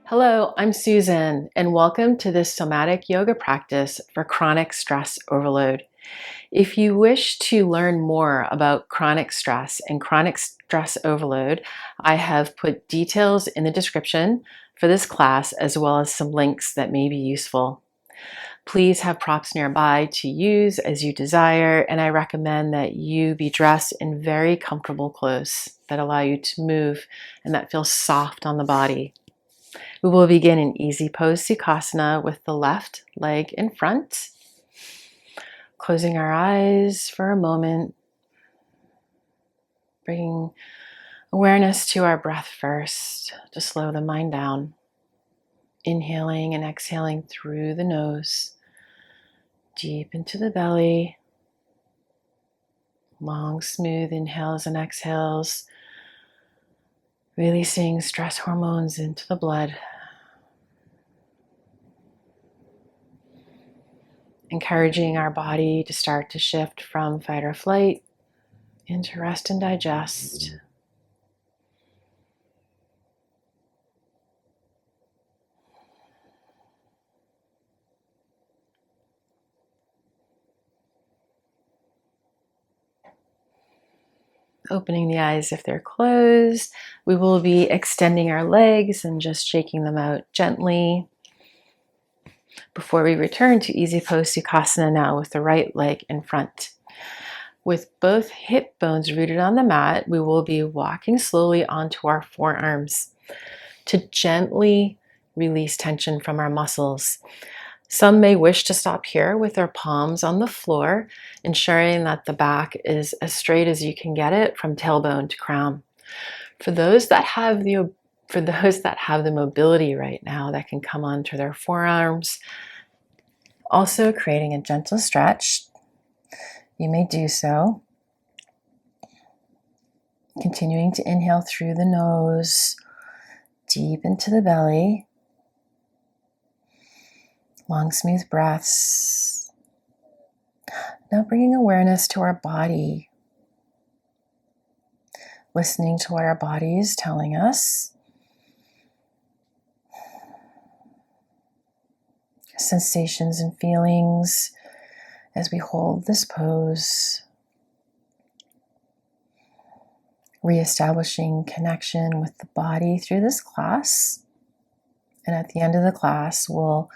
Hello, I'm Susan, and welcome to this somatic yoga practice for chronic stress overload. If you wish to learn more about chronic stress and chronic stress overload, I have put details in the description for this class as well as some links that may be useful. Please have props nearby to use as you desire, and I recommend that you be dressed in very comfortable clothes that allow you to move and that feel soft on the body. We will begin in easy pose Sukhasana with the left leg in front. Closing our eyes for a moment. Bringing awareness to our breath first to slow the mind down. Inhaling and exhaling through the nose. Deep into the belly. Long, smooth inhales and exhales. Releasing stress hormones into the blood. Encouraging our body to start to shift from fight or flight into rest and digest. Opening the eyes if they're closed. We will be extending our legs and just shaking them out gently before we return to easy pose Sukhasana now with the right leg in front. With both hip bones rooted on the mat, we will be walking slowly onto our forearms to gently release tension from our muscles. Some may wish to stop here with their palms on the floor, ensuring that the back is as straight as you can get it from tailbone to crown. For those that have the mobility right now that can come onto their forearms, also creating a gentle stretch, you may do so. Continuing to inhale through the nose, deep into the belly. Long, smooth breaths. Now bringing awareness to our body. Listening to what our body is telling us. Sensations and feelings as we hold this pose. Reestablishing connection with the body through this class. And at the end of the class, we'll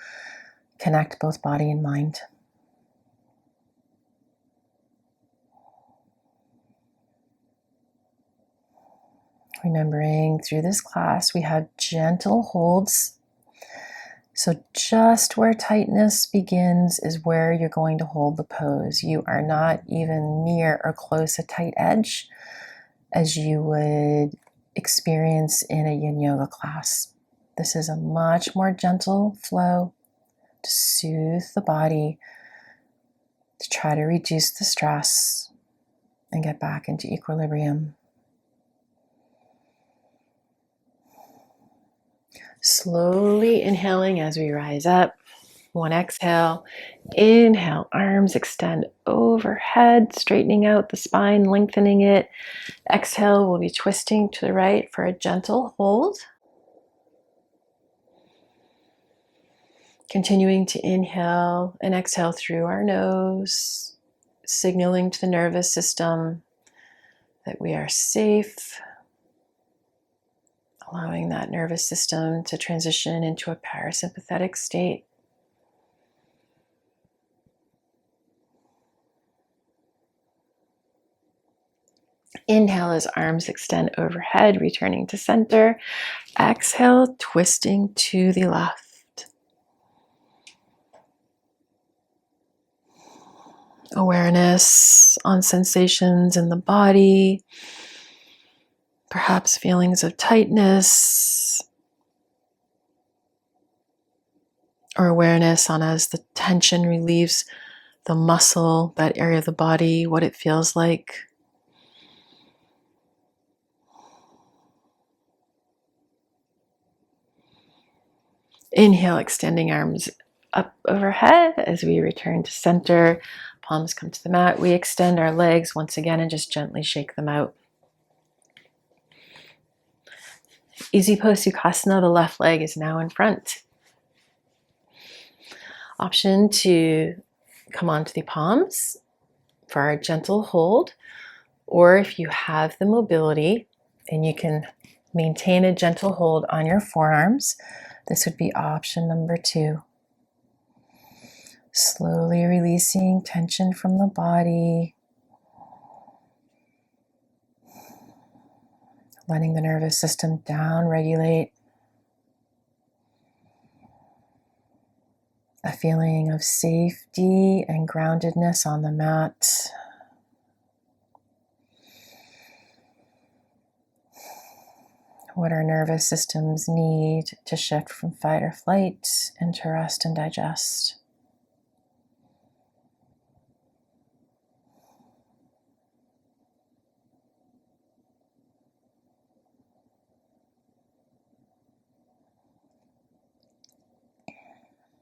connect both body and mind. Remembering through this class, we have gentle holds. So just where tightness begins is where you're going to hold the pose. You are not even near or close a tight edge as you would experience in a yin yoga class. This is a much more gentle flow to soothe the body, to try to reduce the stress and get back into equilibrium. Slowly inhaling as we rise up. One exhale. Inhale, arms extend overhead, straightening out the spine, lengthening it. Exhale, we'll be twisting to the right for a gentle hold. Continuing to inhale and exhale through our nose, signaling to the nervous system that we are safe, allowing that nervous system to transition into a parasympathetic state. Inhale as arms extend overhead, returning to center. Exhale, twisting to the left. Awareness on sensations in the body, perhaps feelings of tightness, or awareness on as the tension relieves the muscle, that area of the body, what it feels like. Inhale, extending arms up overhead as we return to center. Palms come to the mat. We extend our legs once again and just gently shake them out. Easy pose Sukhasana, the left leg is now in front. Option to come onto the palms for our gentle hold, or if you have the mobility and you can maintain a gentle hold on your forearms, this would be option number 2. Slowly releasing tension from the body, letting the nervous system down regulate. A feeling of safety and groundedness on the mat. What our nervous systems need to shift from fight or flight into rest and digest.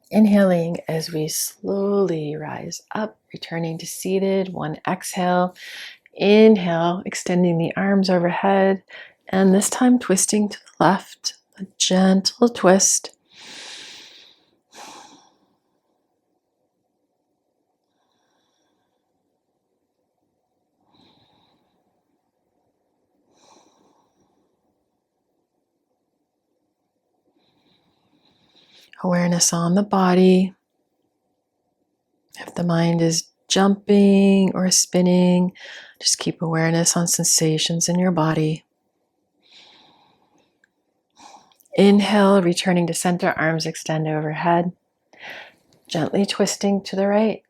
Inhaling as we slowly rise up, returning to seated. One exhale. Inhale, extending the arms overhead, and this time twisting to the left. A gentle twist. Awareness on the body. If the mind is jumping or spinning, just keep awareness on sensations in your body. Inhale, returning to center, arms extend overhead. Gently twisting to the right.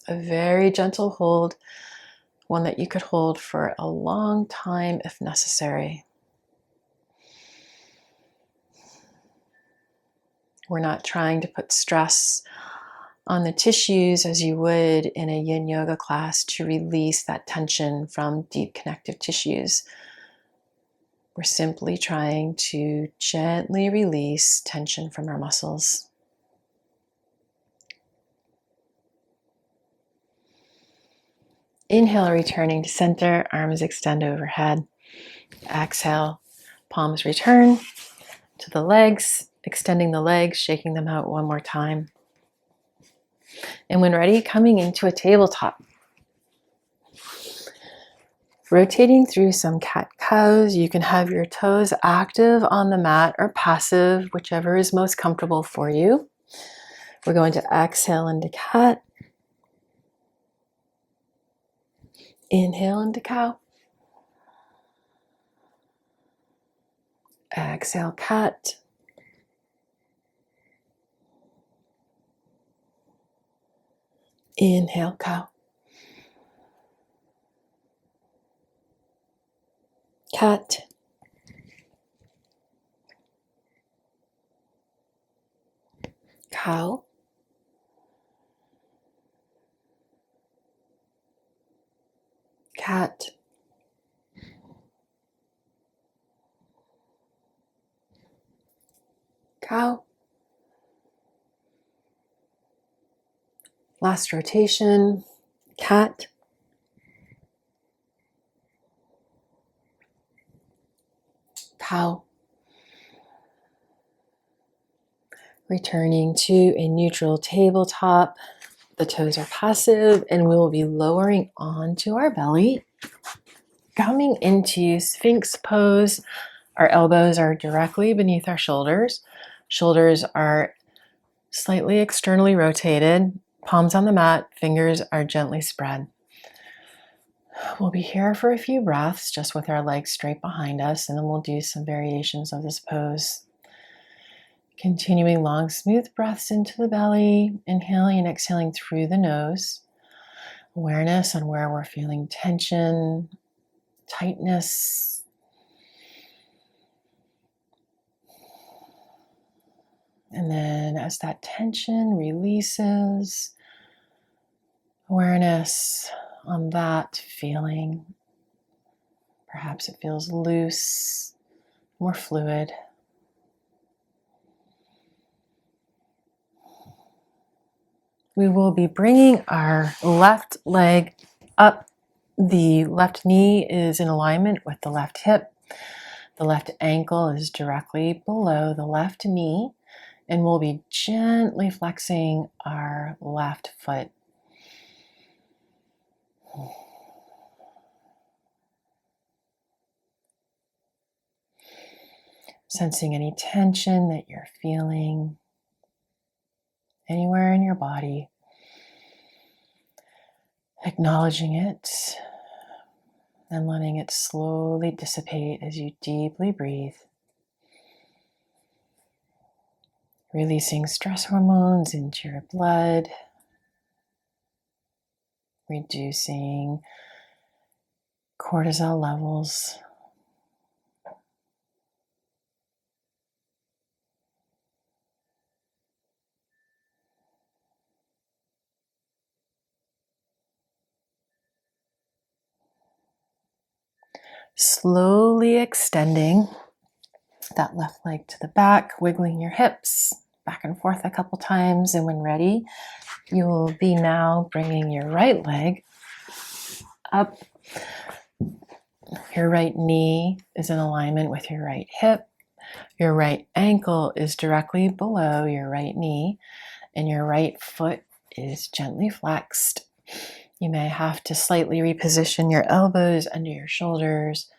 A very gentle hold, one that you could hold for a long time if necessary. We're not trying to put stress on the tissues as you would in a yin yoga class to release that tension from deep connective tissues. We're simply trying to gently release tension from our muscles. Inhale, returning to center, arms extend overhead. Exhale, palms return to the legs, extending the legs, shaking them out one more time. And when ready, coming into a tabletop. Rotating through some cat-cows. You can have your toes active on the mat or passive, whichever is most comfortable for you. We're going to exhale into cat. Inhale into cow. Exhale, cat. Inhale, cow. Cat. Cow. Cat. Cow. Last rotation. Cat. Cow. Returning to a neutral tabletop. The toes are passive and we will be lowering onto our belly. Coming into Sphinx pose. Our elbows are directly beneath our shoulders. Shoulders are slightly externally rotated. Palms on the mat, fingers are gently spread. We'll be here for a few breaths just with our legs straight behind us, and then we'll do some variations of this pose. Continuing long, smooth breaths into the belly, inhaling and exhaling through the nose. Awareness on where we're feeling tension, tightness. And then as that tension releases, awareness on that feeling. Perhaps it feels loose, more fluid. We will be bringing our left leg up. The left knee is in alignment with the left hip. The left ankle is directly below the left knee, and we'll be gently flexing our left foot. Sensing any tension that you're feeling anywhere in your body, acknowledging it and letting it slowly dissipate as you deeply breathe. Releasing stress hormones into your blood, reducing cortisol levels. Slowly extending that left leg to the back, wiggling your hips back and forth a couple times. And when ready, you will be now bringing your right leg up. Your right knee is in alignment with your right hip. Your right ankle is directly below your right knee, and your right foot is gently flexed. You may have to slightly reposition your elbows under your shoulders,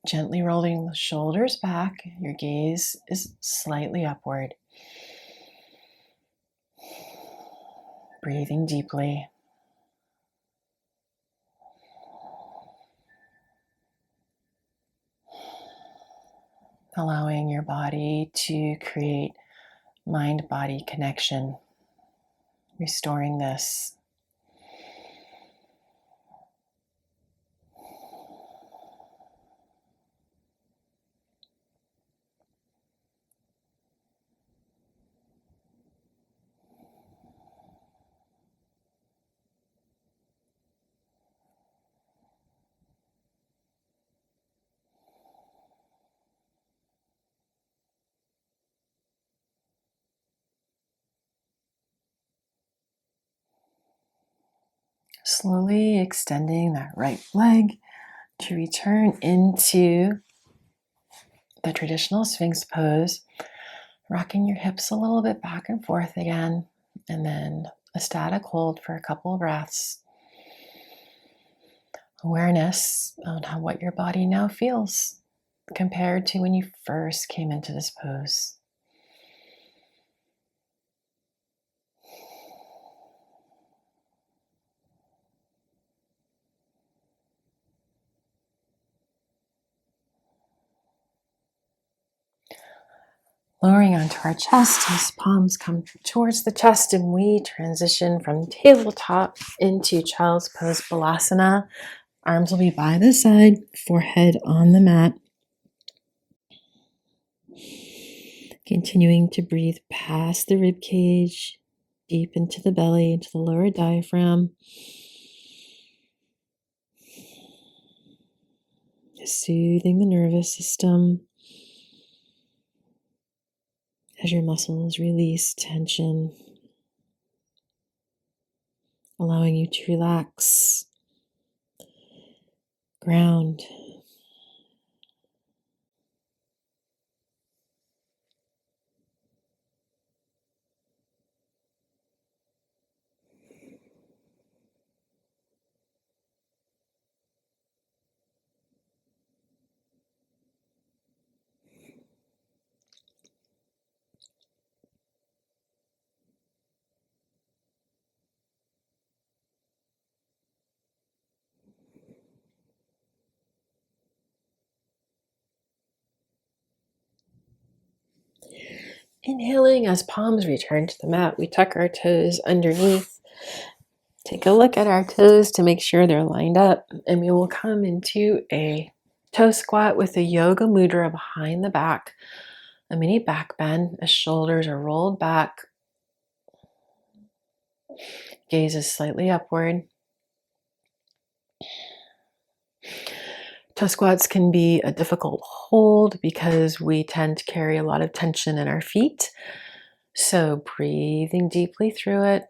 gently rolling the shoulders back. Your gaze is slightly upward. Breathing deeply. Allowing your body to create mind-body connection. Restoring this. Slowly extending that right leg to return into the traditional Sphinx pose, rocking your hips a little bit back and forth again, and then a static hold for a couple of breaths. Awareness on what your body now feels compared to when you first came into this pose. Lowering onto our chest as palms come towards the chest, and we transition from tabletop into child's pose balasana. Arms will be by the side, forehead on the mat. Continuing to breathe past the rib cage, deep into the belly, into the lower diaphragm. Soothing the nervous system as your muscles release tension, allowing you to relax, ground. Inhaling as palms return to the mat, we tuck our toes underneath. Take a look at our toes to make sure they're lined up, and we will come into a toe squat with a yoga mudra behind the back, a mini back bend as shoulders are rolled back, gaze is slightly upward. Toe squats can be a difficult hold because we tend to carry a lot of tension in our feet. So breathing deeply through it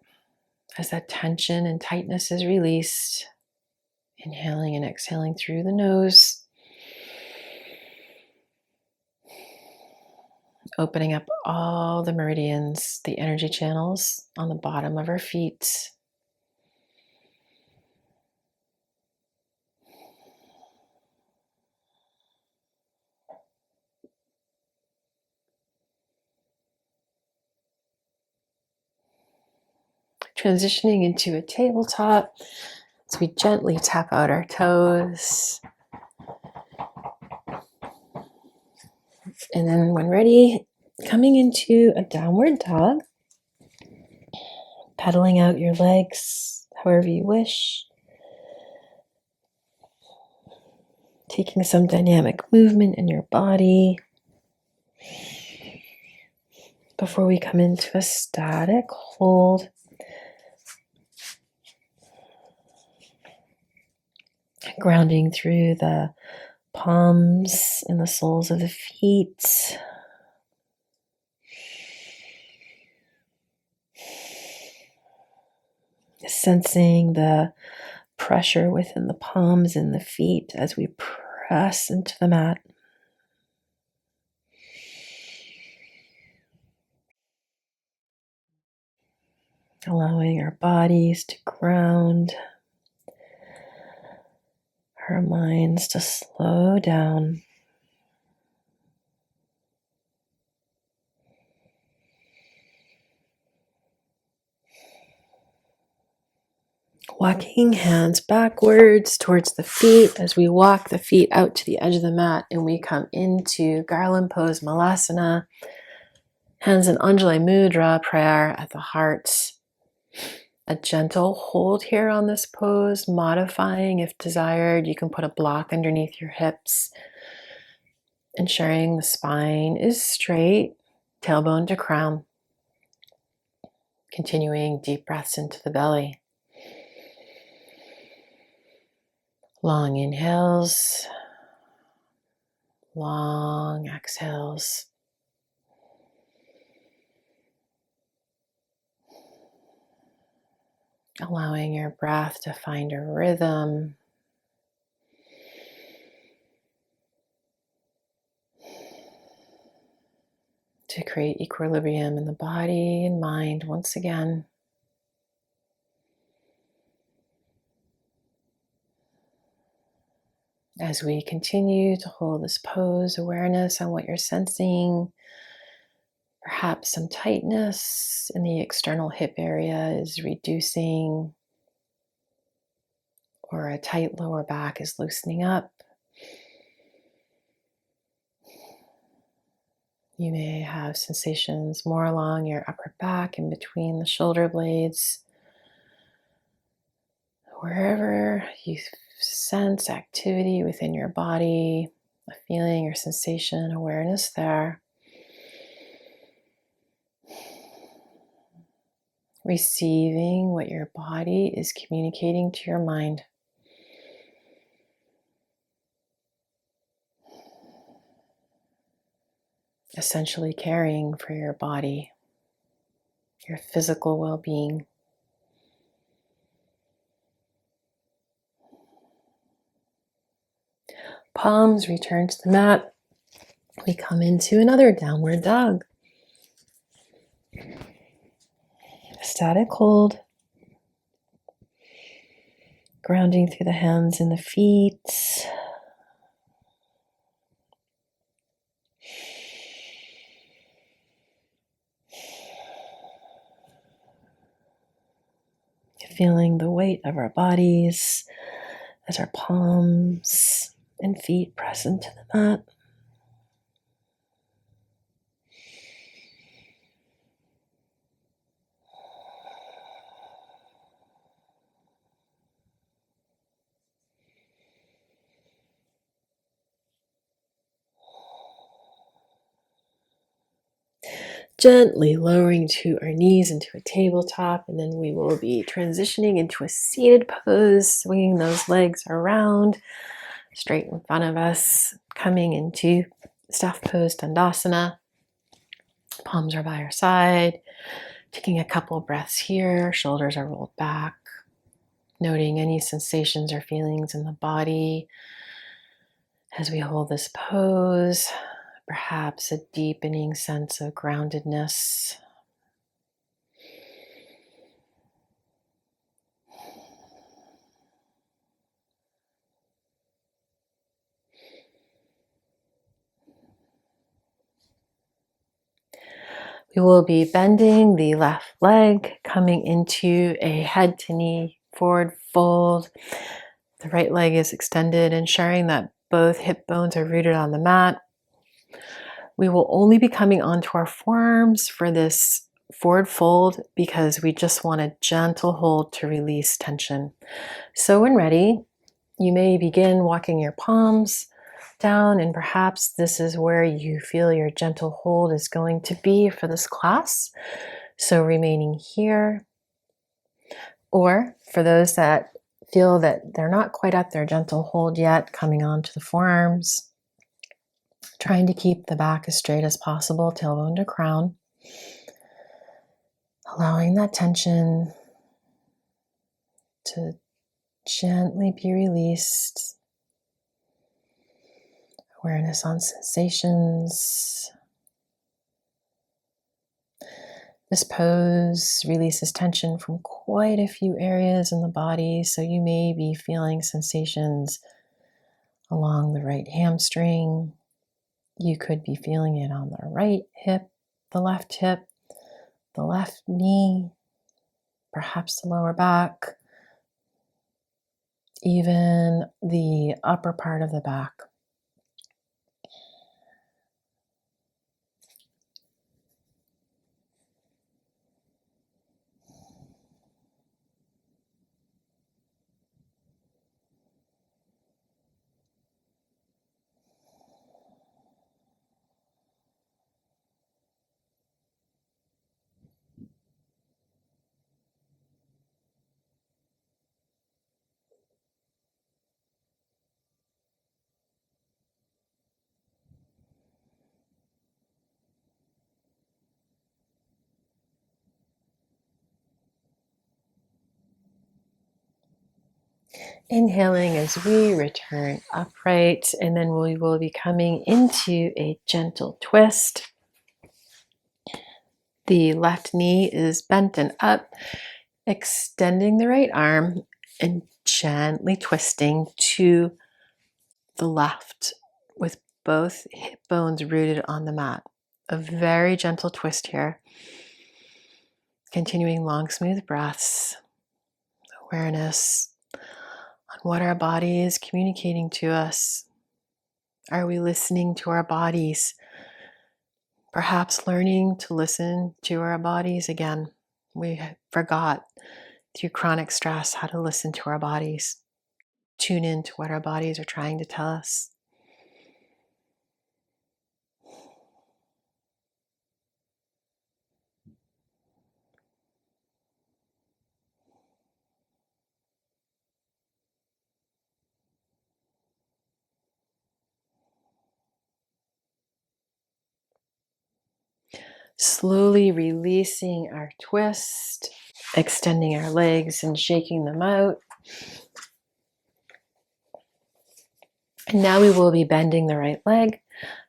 as that tension and tightness is released. Inhaling and exhaling through the nose. Opening up all the meridians, the energy channels on the bottom of our feet. Transitioning into a tabletop as we gently tap out our toes. And then when ready, coming into a downward dog, pedaling out your legs however you wish, taking some dynamic movement in your body before we come into a static hold. Grounding through the palms and the soles of the feet. Sensing the pressure within the palms and the feet as we press into the mat. Allowing our bodies to ground, our minds to slow down. Walking hands backwards towards the feet as we walk the feet out to the edge of the mat and we come into Garland Pose Malasana. Hands in Anjali Mudra, prayer at the heart. A gentle hold here on this pose, modifying if desired. You can put a block underneath your hips, ensuring the spine is straight, tailbone to crown. Continuing deep breaths into the belly. Long inhales, long exhales. Allowing your breath to find a rhythm. To create equilibrium in the body and mind once again. As we continue to hold this pose, awareness on what you're sensing. Perhaps some tightness in the external hip area is reducing, or a tight lower back is loosening up. You may have sensations more along your upper back and between the shoulder blades. Wherever you sense activity within your body, a feeling or sensation, awareness there. Receiving what your body is communicating to your mind. Essentially caring for your body, your physical well-being. Palms return to the mat. We come into another downward dog. Static hold. Grounding through the hands and the feet. Feeling the weight of our bodies as our palms and feet press into the mat. Gently lowering to our knees into a tabletop, and then we will be transitioning into a seated pose, swinging those legs around straight in front of us, coming into staff pose Dandasana. Palms are by our side, taking a couple breaths here, shoulders are rolled back, noting any sensations or feelings in the body as we hold this pose. perhaps a deepening sense of groundedness. We will be bending the left leg, coming into a head to knee forward fold. The right leg is extended, ensuring that both hip bones are rooted on the mat. We will only be coming onto our forearms for this forward fold because we just want a gentle hold to release tension. So when ready, you may begin walking your palms down, and perhaps this is where you feel your gentle hold is going to be for this class. So remaining here, or for those that feel that they're not quite at their gentle hold yet, coming onto the forearms, trying to keep the back as straight as possible, tailbone to crown, allowing that tension to gently be released. Awareness on sensations. This pose releases tension from quite a few areas in the body, so you may be feeling sensations along the right hamstring. You could be feeling it on the right hip, the left knee, perhaps the lower back, even the upper part of the back. Inhaling as we return upright, and then we will be coming into a gentle twist. The left knee is bent and up, extending the right arm and gently twisting to the left with both hip bones rooted on the mat. A very gentle twist here. Continuing long, smooth breaths, awareness on what our body is communicating to us. Are we listening to our bodies? Perhaps learning to listen to our bodies again. We forgot through chronic stress how to listen to our bodies, tune in to what our bodies are trying to tell us. Slowly releasing our twist, extending our legs and shaking them out. And now we will be bending the right leg.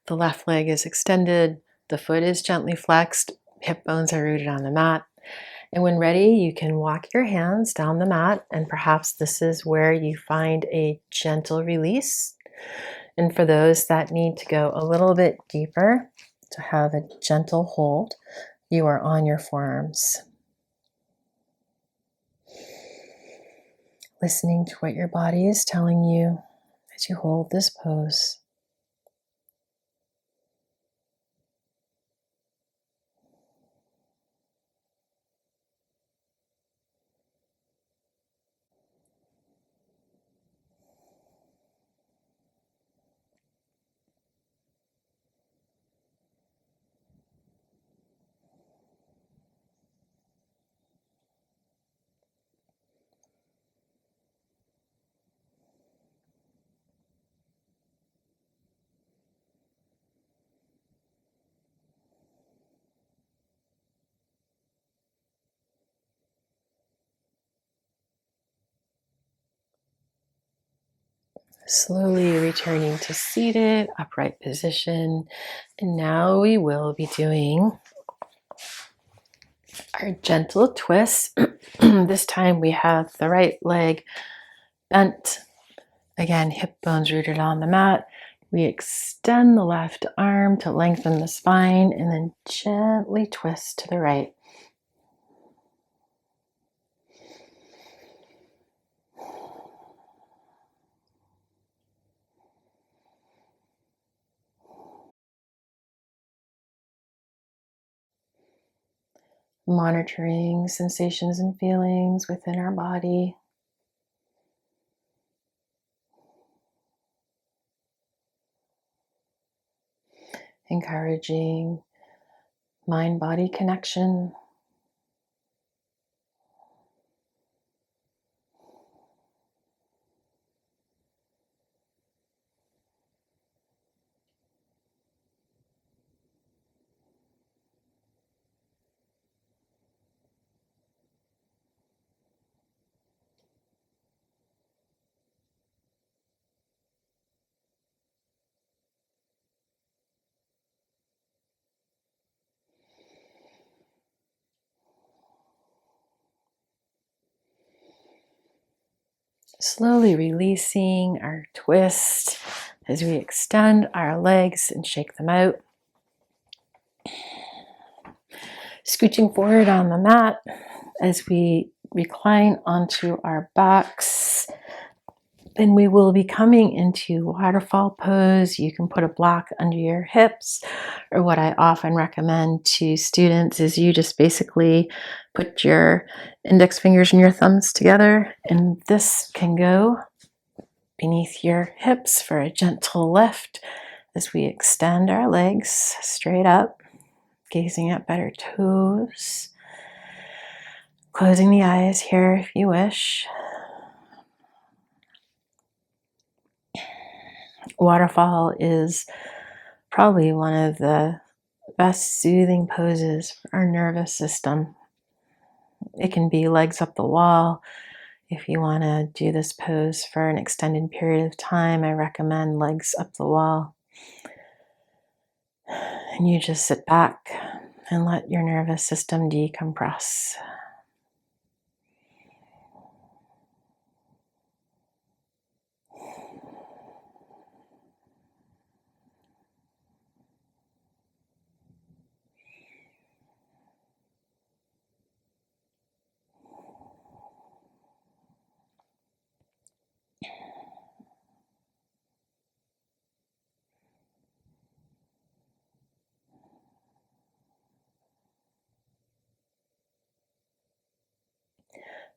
The left leg is extended. The foot is gently flexed. Hip bones are rooted on the mat. And when ready, you can walk your hands down the mat, and perhaps this is where you find a gentle release. And for those that need to go a little bit deeper, to have a gentle hold, you are on your forearms. Listening to what your body is telling you as you hold this pose. Slowly returning to seated, upright position. And now we will be doing our gentle twist. This time we have the right leg bent. Again, hip bones rooted on the mat. We extend the left arm to lengthen the spine and then gently twist to the right. Monitoring sensations and feelings within our body. Encouraging mind-body connection. Slowly releasing our twist as we extend our legs and shake them out. Scooching forward on the mat as we recline onto our backs. Then we will be coming into waterfall pose. You can put a block under your hips, or what I often recommend to students is you just basically put your index fingers and your thumbs together, and this can go beneath your hips for a gentle lift as we extend our legs straight up, gazing at our toes. Closing the eyes here if you wish. Waterfall is probably one of the best soothing poses for our nervous system. It can be legs up the wall. If you want to do this pose for an extended period of time, I recommend legs up the wall. And you just sit back and let your nervous system decompress.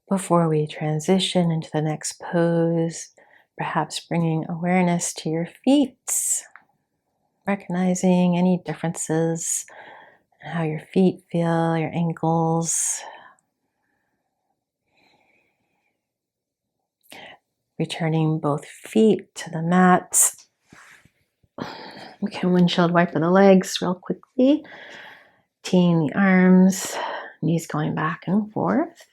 Before we transition into the next pose, perhaps bringing awareness to your feet, recognizing any differences in how your feet feel, your ankles. Returning both feet to the mat. We can windshield wipe the legs real quickly. Teeing the arms, knees going back and forth.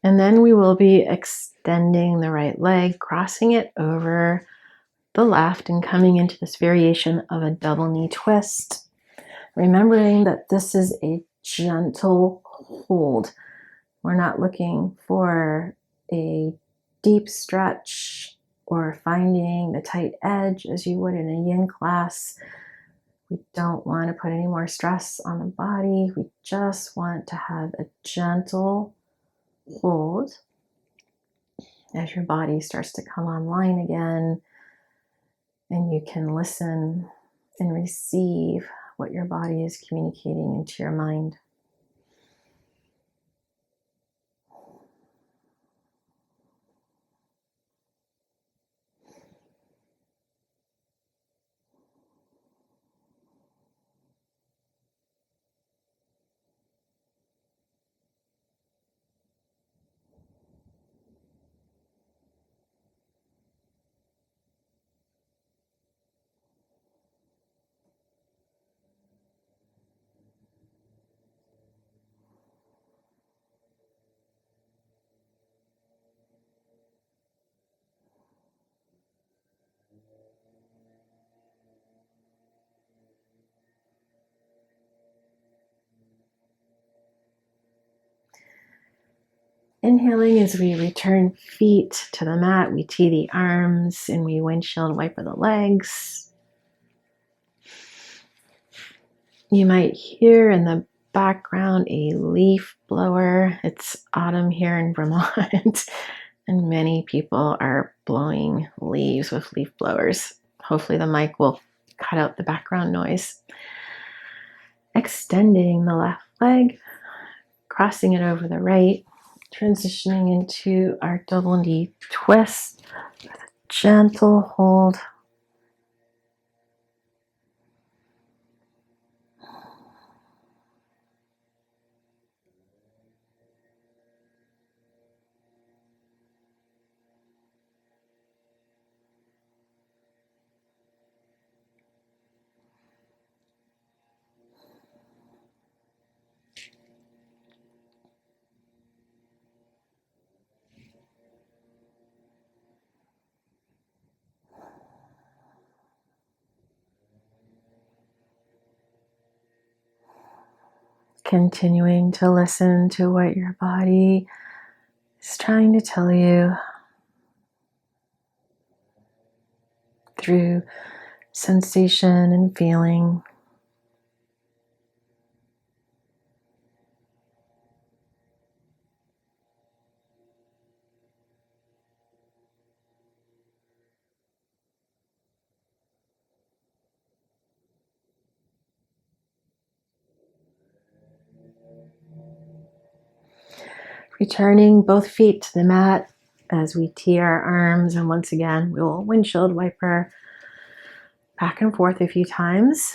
And then we will be extending the right leg, crossing it over the left and coming into this variation of a double knee twist. Remembering that this is a gentle hold. We're not looking for a deep stretch or finding the tight edge as you would in a yin class. We don't want to put any more stress on the body. We just want to have a gentle hold as your body starts to come online again, and you can listen and receive what your body is communicating into your mind. Inhaling as we return feet to the mat, we tee the arms and we windshield wiper the legs. You might hear in the background a leaf blower. It's autumn here in Vermont, and many people are blowing leaves with leaf blowers. Hopefully the mic will cut out the background noise. Extending the left leg, crossing it over the right, transitioning into our double knee twist with a gentle hold. Continuing to listen to what your body is trying to tell you through sensation and feeling. Returning both feet to the mat as we tee our arms, and once again we will windshield wiper back and forth a few times.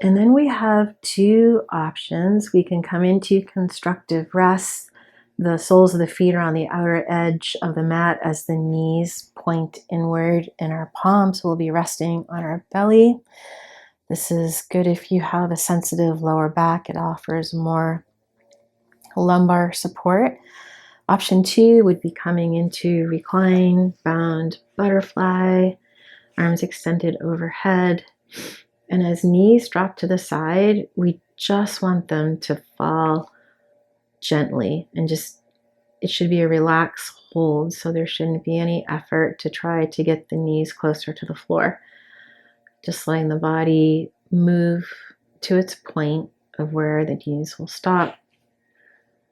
And then we have two options. We can come into constructive rest. The soles of the feet are on the outer edge of the mat as the knees point inward, and our palms will be resting on our belly. This is good if you have a sensitive lower back. It offers more lumbar support. Option 2 would be coming into recline, bound butterfly, arms extended overhead. And as knees drop to the side, we just want them to fall gently and it should be a relaxed hold. So there shouldn't be any effort to try to get the knees closer to the floor. Just letting the body move to its point of where the knees will stop,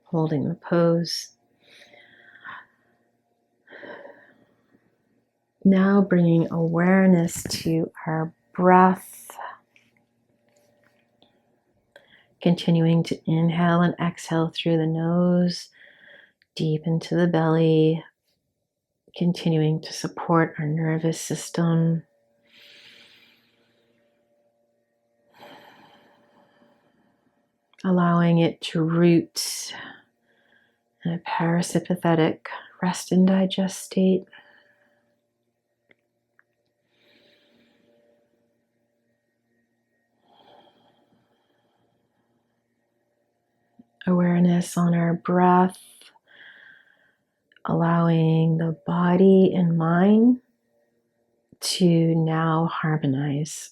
holding the pose. Now bringing awareness to our breath. Continuing to inhale and exhale through the nose, deep into the belly. Continuing to support our nervous system. Allowing it to root in a parasympathetic rest and digest state. Awareness on our breath, allowing the body and mind to now harmonize.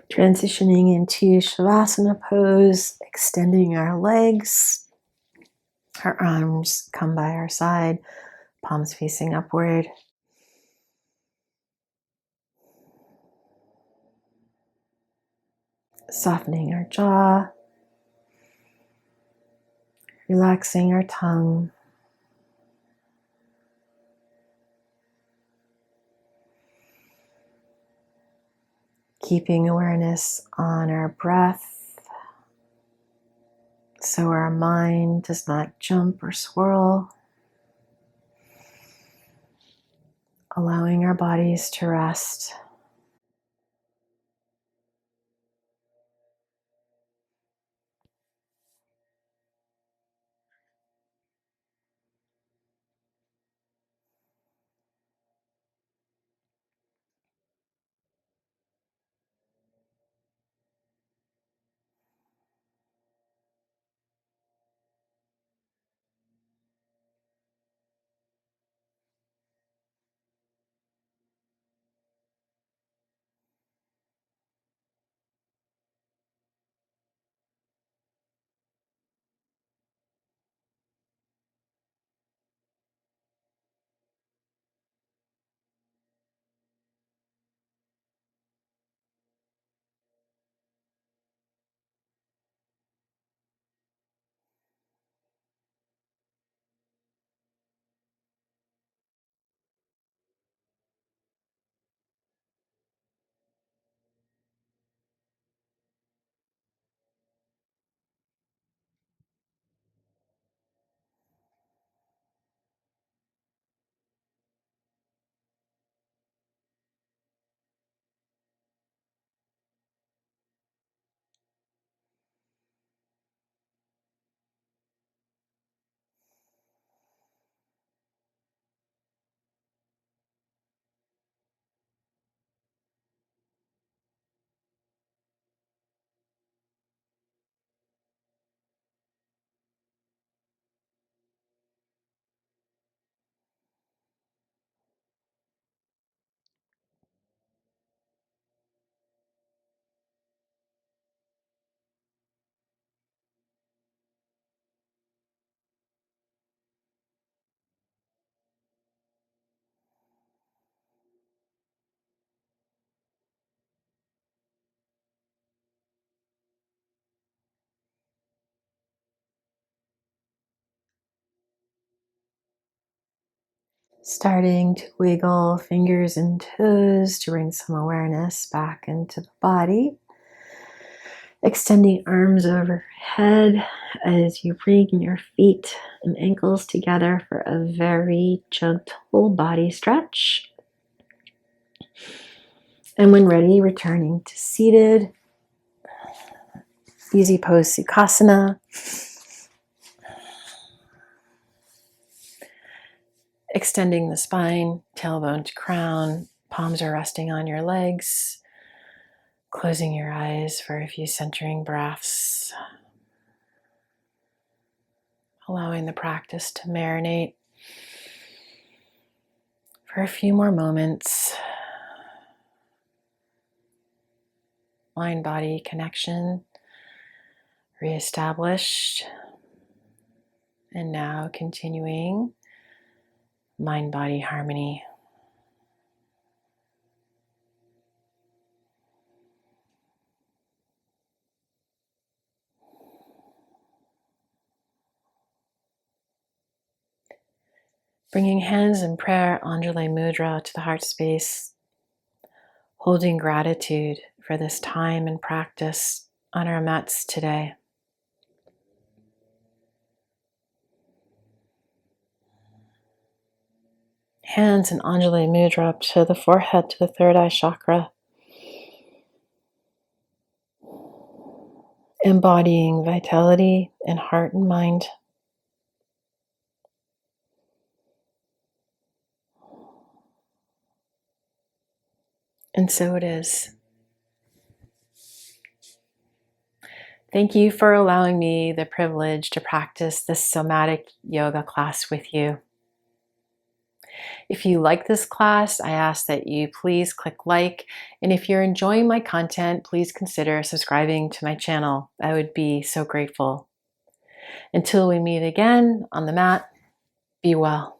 Transitioning into Shavasana pose, extending our legs. Our arms come by our side, palms facing upward. Softening our jaw, relaxing our tongue. Keeping awareness on our breath so our mind does not jump or swirl. allowing our bodies to rest. Starting to wiggle fingers and toes to bring some awareness back into the body. Extending arms overhead as you bring your feet and ankles together for a very gentle body stretch. And when ready, returning to seated, easy pose Sukhasana. Extending the spine, tailbone to crown, palms are resting on your legs. Closing your eyes for a few centering breaths. Allowing the practice to marinate for a few more moments. Mind-body connection reestablished. And now continuing mind-body harmony. Bringing hands in prayer, Anjali Mudra, to the heart space. Holding gratitude for this time and practice on our mats today. Hands in Anjali Mudra up to the forehead, to the third eye chakra. Embodying vitality in heart and mind. And so it is. Thank you for allowing me the privilege to practice this somatic yoga class with you. If you like this class, I ask that you please click like, and if you're enjoying my content, please consider subscribing to my channel. I would be so grateful. Until we meet again on the mat, be well.